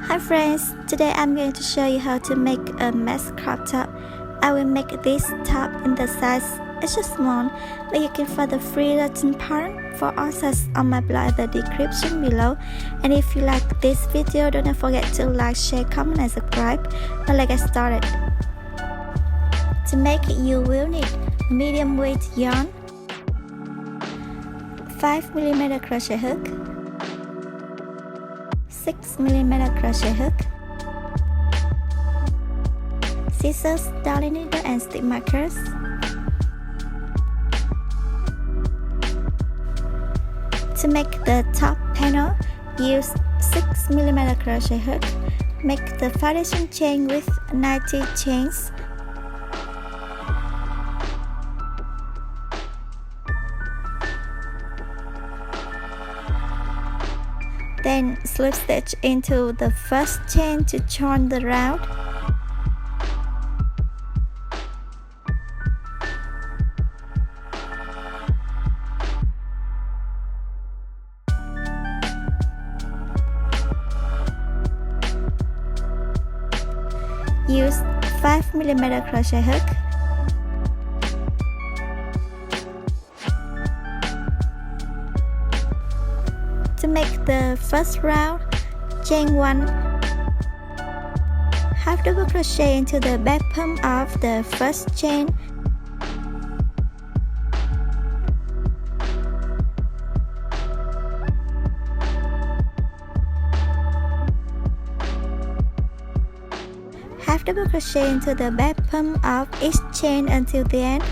Hi friends, today I'm going to show you how to make a mesh crop top. I will make this top in the size extra small, but you can find the free written pattern for all sizes on my blog in the description below. And if you like this video, don't forget to like, share, comment and subscribe. Now let's get started. To make it, you will need medium weight yarn, 5mm crochet hook, 6mm crochet hook, scissors, darning needle and stick markers. To make the top panel, use 6mm crochet hook. Make the foundation chain with 90 chains. Then slip stitch into the first chain to join the round. Use 5mm crochet hook. To make the first round, chain 1, half double crochet into the back palm of the first chain. Half double crochet into the back palm of each chain until the end.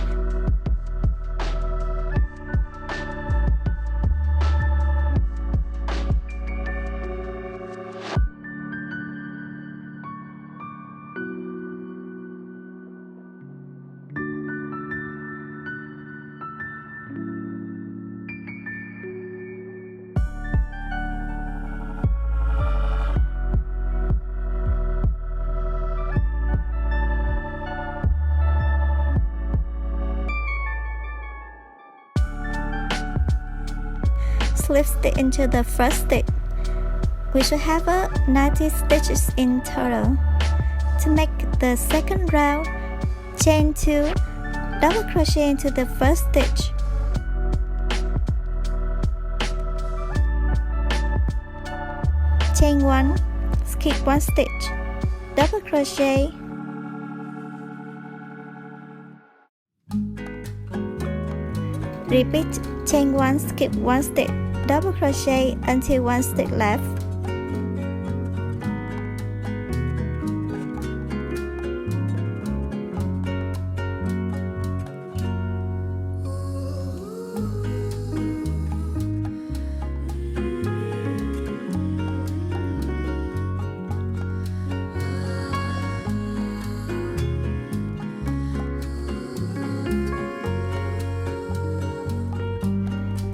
Slip stitch into the first stitch. We should have 90 stitches in total. To make the second round, chain 2, double crochet into the first stitch. Chain 1, skip 1 stitch, double crochet. Repeat, chain 1, skip 1 stitch, double crochet until 1 stitch left.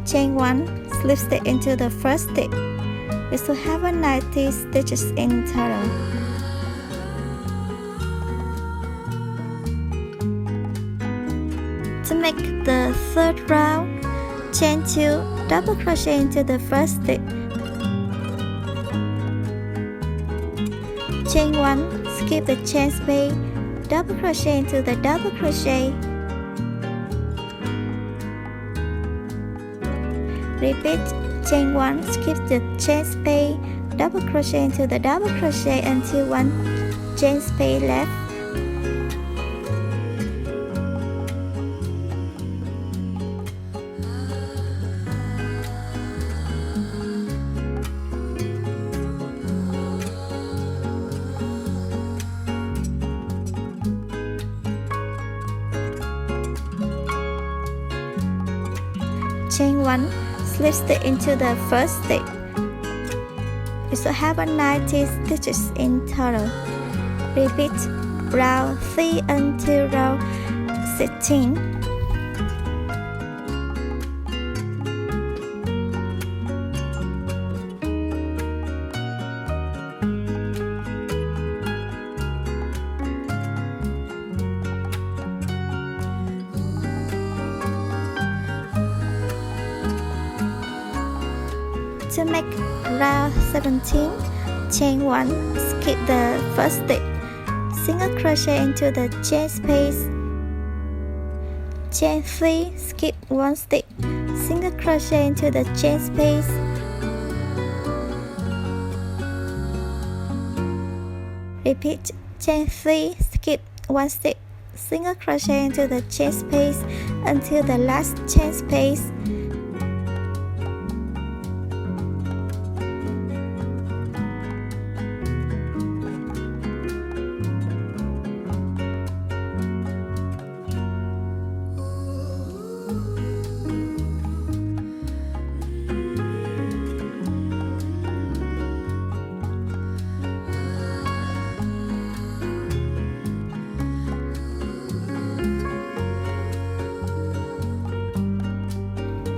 Chain 1, slip stitch into the first stitch. We should have 90 stitches in total. To make the third round, chain 2, double crochet into the first stitch. Chain 1, skip the chain space, double crochet into the double crochet. Repeat, chain 1, skip the chain space, double crochet into the double crochet until 1 chain space left. Chain 1, slip stitch into the first stitch. You should have 90 stitches in total. Repeat round 3 until round 16. To make round 17, chain 1, skip the first stitch, single crochet into the chain space, chain 3, skip 1 stitch, single crochet into the chain space, repeat chain 3, skip 1 stitch, single crochet into the chain space until the last chain space.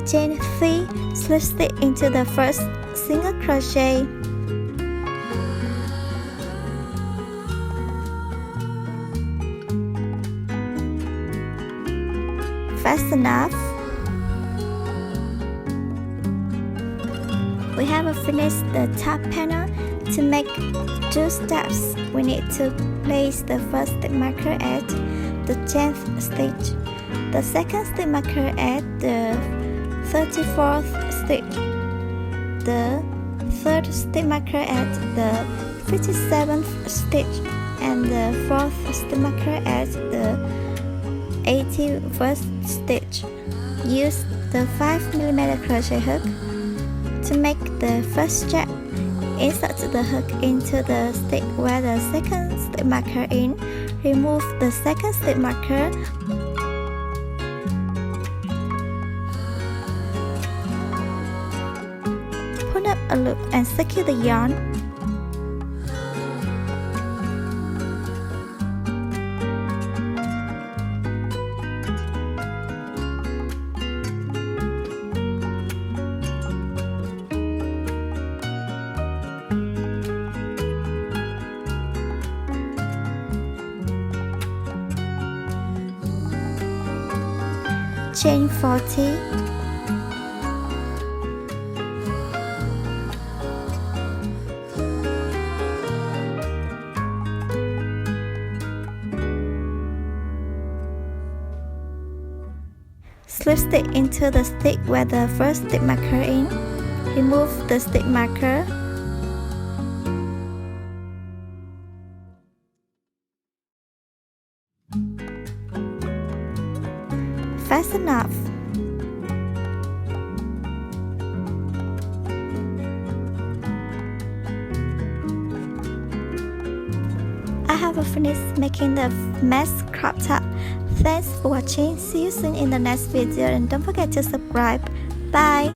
Chain 3, slip stitch into the first single crochet, fasten off. We have finished the top panel. To make 2 steps, we need to place the first stitch marker at the 10th stitch, the second stitch marker at the 34th stitch, the third stitch marker at the 57th stitch, and the fourth stitch marker at the 81st stitch. Use the 5mm crochet hook. To make the first strap, insert the hook into the stitch where the second stitch marker is. Remove the second stitch marker. Pull up a loop and secure the yarn. Chain 40, slip stitch into the stitch where the first stitch marker is. Remove the stitch marker. Fasten off. I have finished making the mesh crop top. Thanks for watching. See you soon in the next video and don't forget to subscribe. Bye.